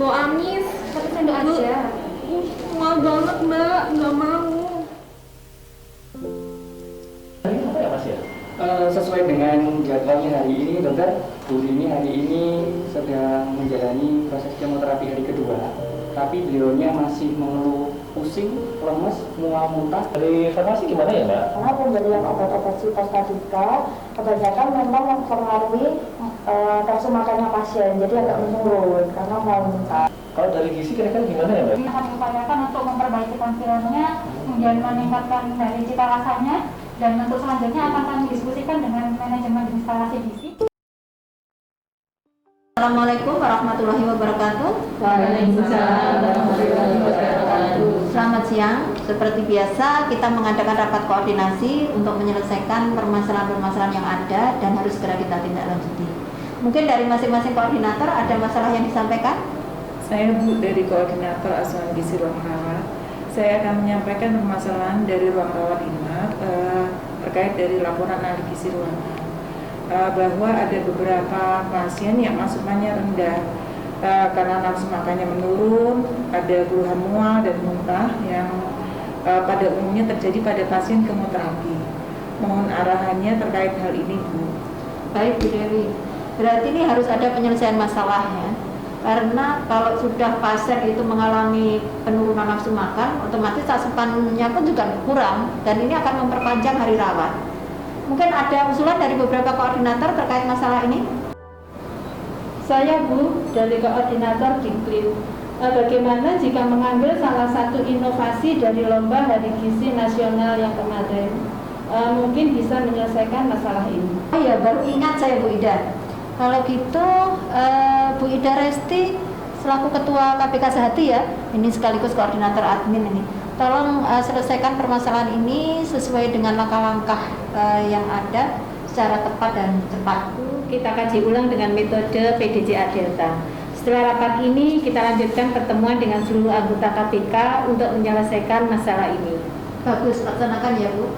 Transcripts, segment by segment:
Mau amis, satu sendok aja. Mahal banget mbak, nggak mau. Ini apa ya Mas ya? Sesuai dengan jadwalnya hari ini, dokter, Bu ini hari ini sedang menjalani proses kemoterapi hari kedua, tapi beliaunya masih mengeluh pusing, lemes, mual muntah. Dari farmasi gimana ya Mbak? Karena pemberian obat-obat sitostadika kebanyakan memang mempengaruhi nafsu makannya pasien, jadi agak menurun karena mau muntah. Kalau dari gizi kira-kira gimana ya Mbak? Kita akan upayakan untuk memperbaiki tampilannya, kemudian meningkatkan dari cita rasanya, dan untuk selanjutnya akan kami diskusikan dengan manajemen instalasi gizi. Assalamualaikum warahmatullahi wabarakatuh. Waalaikumsalam warahmatullahi wabarakatuh. Selamat siang. Seperti biasa kita mengadakan rapat koordinasi untuk menyelesaikan permasalahan-permasalahan yang ada dan harus segera kita tindak lanjuti. Mungkin dari masing-masing koordinator ada masalah yang disampaikan? Saya Bu dari Koordinator Asuhan Gizi Ruang Rawat. Saya akan menyampaikan permasalahan dari ruang rawat inap terkait dari laporan ahli gizi ruangan. Bahwa ada beberapa pasien yang asupannya rendah karena nafsu makannya menurun, ada keluhan mual dan muntah yang pada umumnya terjadi pada pasien kemoterapi. Mohon arahannya terkait hal ini Bu. Baik Bu Dewi. Berarti ini harus ada penyelesaian masalahnya. Karena kalau sudah pasien itu mengalami penurunan nafsu makan, otomatis asupannya pun juga kurang dan ini akan memperpanjang hari rawat. Mungkin ada usulan dari beberapa koordinator terkait masalah ini? Saya Bu dari Koordinator Diklim. Bagaimana jika mengambil salah satu inovasi dari lomba hari gizi nasional yang kemarin, mungkin bisa menyelesaikan masalah ini. Oh ya, baru ingat saya Bu Ida. Kalau gitu Bu Ida Resti selaku Ketua KPK Sehati ya, ini sekaligus koordinator admin ini. Tolong selesaikan permasalahan ini sesuai dengan langkah-langkah yang ada secara tepat dan cepat. Kita kaji ulang dengan metode PDCA Delta. Setelah rapat ini kita lanjutkan pertemuan dengan seluruh anggota KPK untuk menyelesaikan masalah ini. Bagus, laksanakan ya Bu.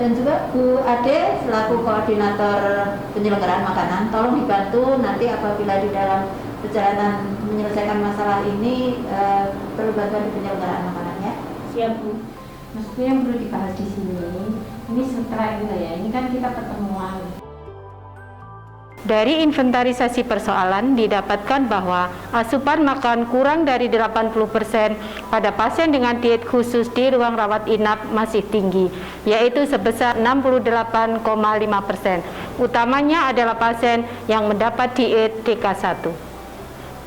Dan juga Bu Ade selaku koordinator penyelenggaraan makanan, tolong dibantu nanti apabila di dalam perjalanan menyelesaikan masalah ini perlu bantuan di penyelenggaraan makanan ya. Siap Bu. Maksudnya yang perlu dibahas di sini, ini setelah itu ya, ini kan kita pertemuan. Dari inventarisasi persoalan didapatkan bahwa asupan makan kurang dari 80% pada pasien dengan diet khusus di ruang rawat inap masih tinggi, yaitu sebesar 68,5%. Utamanya adalah pasien yang mendapat diet DK1.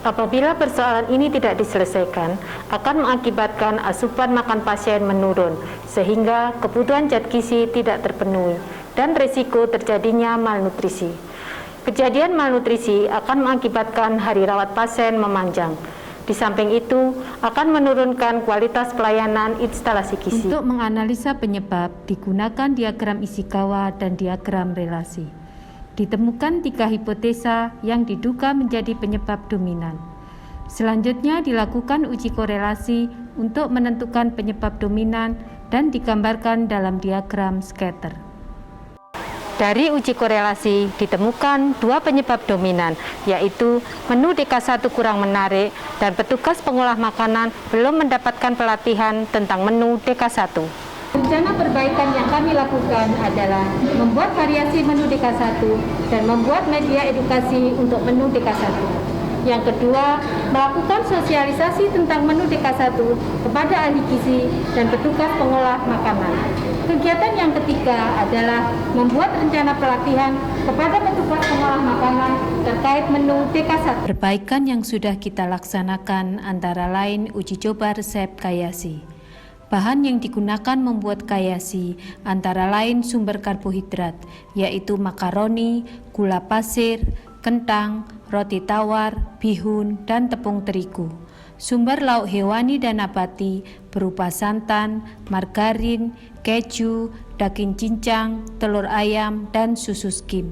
Apabila persoalan ini tidak diselesaikan, akan mengakibatkan asupan makan pasien menurun, sehingga kebutuhan zat gizi tidak terpenuhi dan risiko terjadinya malnutrisi. Kejadian malnutrisi akan mengakibatkan hari rawat pasien memanjang. Di samping itu, akan menurunkan kualitas pelayanan instalasi gizi. Untuk menganalisa penyebab, digunakan diagram Ishikawa dan diagram relasi. Ditemukan 3 hipotesa yang diduga menjadi penyebab dominan. Selanjutnya dilakukan uji korelasi untuk menentukan penyebab dominan dan digambarkan dalam diagram scatter. Dari uji korelasi ditemukan 2 penyebab dominan, yaitu menu DK1 kurang menarik dan petugas pengolah makanan belum mendapatkan pelatihan tentang menu DK1. Rencana perbaikan yang kami lakukan adalah membuat variasi menu DK1 dan membuat media edukasi untuk menu DK1. Yang kedua, melakukan sosialisasi tentang menu DK1 kepada ahli gizi dan petugas pengolah makanan. Kegiatan yang ketiga adalah membuat rencana pelatihan kepada petugas pengolah makanan terkait menu DK1. Perbaikan yang sudah kita laksanakan antara lain uji coba resep kayasi. Bahan yang digunakan membuat kayasi antara lain sumber karbohidrat, yaitu makaroni, gula pasir, kentang, roti tawar, bihun, dan tepung terigu. Sumber lauk hewani dan nabati berupa santan, margarin, keju, daging cincang, telur ayam, dan susu skim.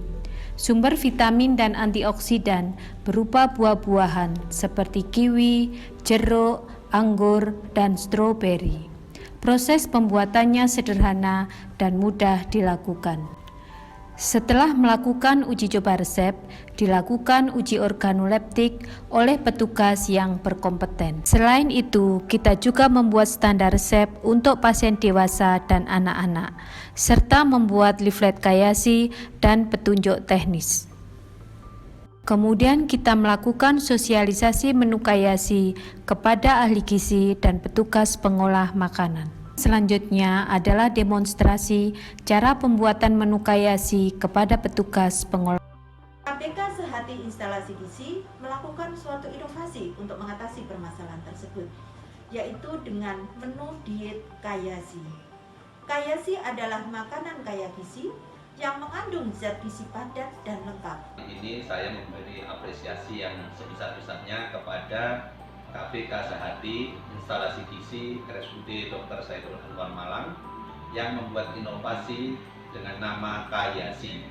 Sumber vitamin dan antioksidan berupa buah-buahan seperti kiwi, jeruk, anggur, dan stroberi. Proses pembuatannya sederhana dan mudah dilakukan. Setelah melakukan uji coba resep, dilakukan uji organoleptik oleh petugas yang berkompeten. Selain itu, kita juga membuat standar resep untuk pasien dewasa dan anak-anak, serta membuat leaflet Kayasi dan petunjuk teknis. Kemudian kita melakukan sosialisasi menu Kayasi kepada ahli gizi dan petugas pengolah makanan. Selanjutnya adalah demonstrasi cara pembuatan menu Kayasi kepada petugas pengolah. KPK Sehati Instalasi Gizi melakukan suatu inovasi untuk mengatasi permasalahan tersebut, yaitu dengan menu diet Kayasi. Kayasi adalah makanan kaya gizi yang mengandung zat gizi padat dan lengkap. Ini saya memberi apresiasi yang sebesar-besarnya kepada KPK Sehati Instalasi Gizi RSUD Dr. Saiful Anwar Malang yang membuat inovasi dengan nama Kayasi,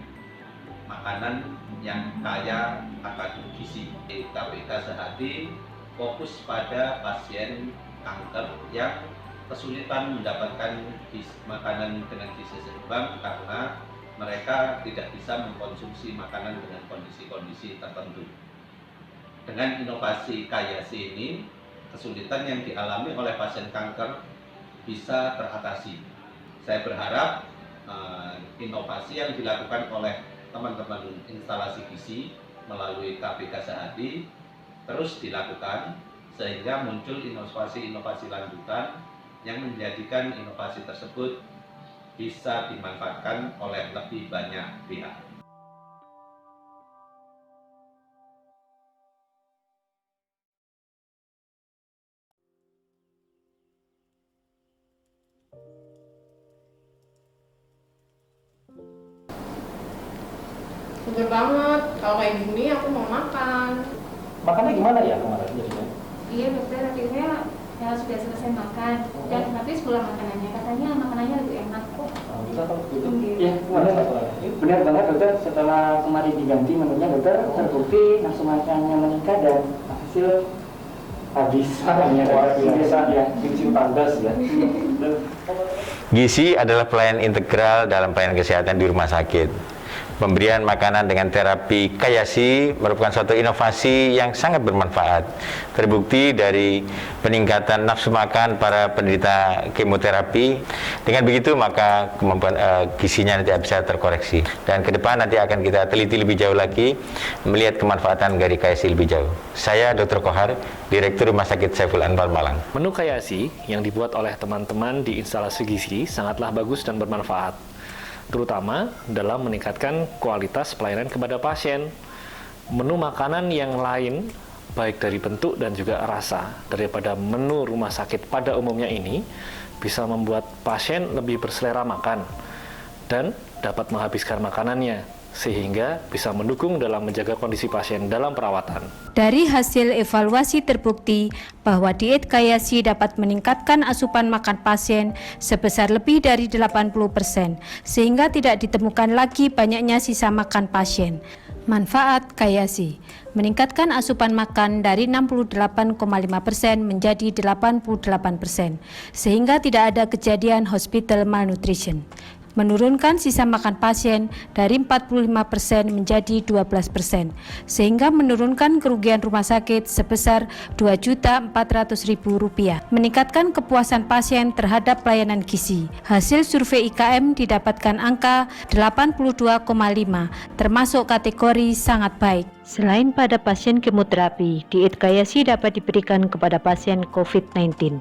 makanan yang kaya akan gizi. KPK Sehati fokus pada pasien kanker yang kesulitan mendapatkan makanan dengan gizi seimbang karena mereka tidak bisa mengkonsumsi makanan dengan kondisi-kondisi tertentu. Dengan inovasi Kayasi ini, kesulitan yang dialami oleh pasien kanker bisa teratasi. Saya berharap inovasi yang dilakukan oleh teman-teman instalasi gizi melalui KPK Sehati terus dilakukan sehingga muncul inovasi-inovasi lanjutan yang menjadikan inovasi tersebut bisa dimanfaatkan oleh lebih banyak pihak. Seger banget, kalau kayak gini aku mau makan. Makannya gimana ya kemarin jadinya? Iya dokter, akhirnya ya sudah selesai makan dan habis pula makanannya. Katanya makanannya lebih enak kok. Bisa kalau gitu? Iya, benar banget dokter. Setelah kemarin diganti menunya dokter, terbukti nafsu makannya meningkat dan hasil habis makannya biasa ya, gizi tandas ya. Gizi adalah pelayanan integral dalam pelayanan kesehatan di rumah sakit. Pemberian makanan dengan terapi Kayasi merupakan suatu inovasi yang sangat bermanfaat. Terbukti dari peningkatan nafsu makan para penderita kemoterapi. Dengan begitu maka kemampuan gizinya nanti bisa terkoreksi. Dan ke depan nanti akan kita teliti lebih jauh lagi, melihat kemanfaatan dari Kayasi lebih jauh. Saya Dr. Kohar, Direktur Rumah Sakit Saiful Anwar Malang. Menu Kayasi yang dibuat oleh teman-teman di instalasi gizi sangatlah bagus dan bermanfaat, terutama dalam meningkatkan kualitas pelayanan kepada pasien. Menu makanan yang lain, baik dari bentuk dan juga rasa, daripada menu rumah sakit pada umumnya ini, bisa membuat pasien lebih berselera makan dan dapat menghabiskan makanannya, sehingga bisa mendukung dalam menjaga kondisi pasien dalam perawatan. Dari hasil evaluasi terbukti bahwa diet Kayasi dapat meningkatkan asupan makan pasien sebesar lebih dari 80%, sehingga tidak ditemukan lagi banyaknya sisa makan pasien. Manfaat Kayasi meningkatkan asupan makan dari 68,5% menjadi 88%, sehingga tidak ada kejadian hospital malnutrition. Menurunkan sisa makan pasien dari 45% menjadi 12%, sehingga menurunkan kerugian rumah sakit sebesar Rp2.400.000. Meningkatkan kepuasan pasien terhadap pelayanan gizi. Hasil survei IKM didapatkan angka 82,5, termasuk kategori sangat baik. Selain pada pasien kemoterapi, diet Kayasi dapat diberikan kepada pasien COVID-19.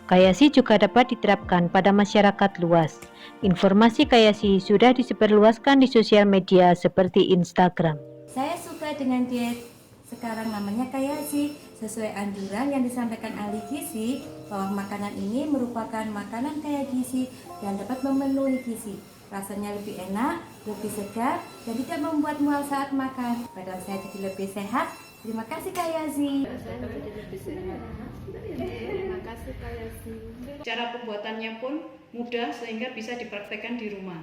Kayasi juga dapat diterapkan pada masyarakat luas. Informasi Kayasi sudah disebarluaskan di sosial media seperti Instagram. Saya suka dengan diet sekarang namanya Kayasi, sesuai anjuran yang disampaikan ahli gizi bahwa makanan ini merupakan makanan kaya gizi dan dapat memenuhi gizi. Rasanya lebih enak, lebih segar, dan tidak membuat mual saat makan. Badan saya jadi lebih sehat. Terima kasih Kayasi. Terima kasih Kayasi. Cara pembuatannya pun mudah sehingga bisa dipraktekkan di rumah.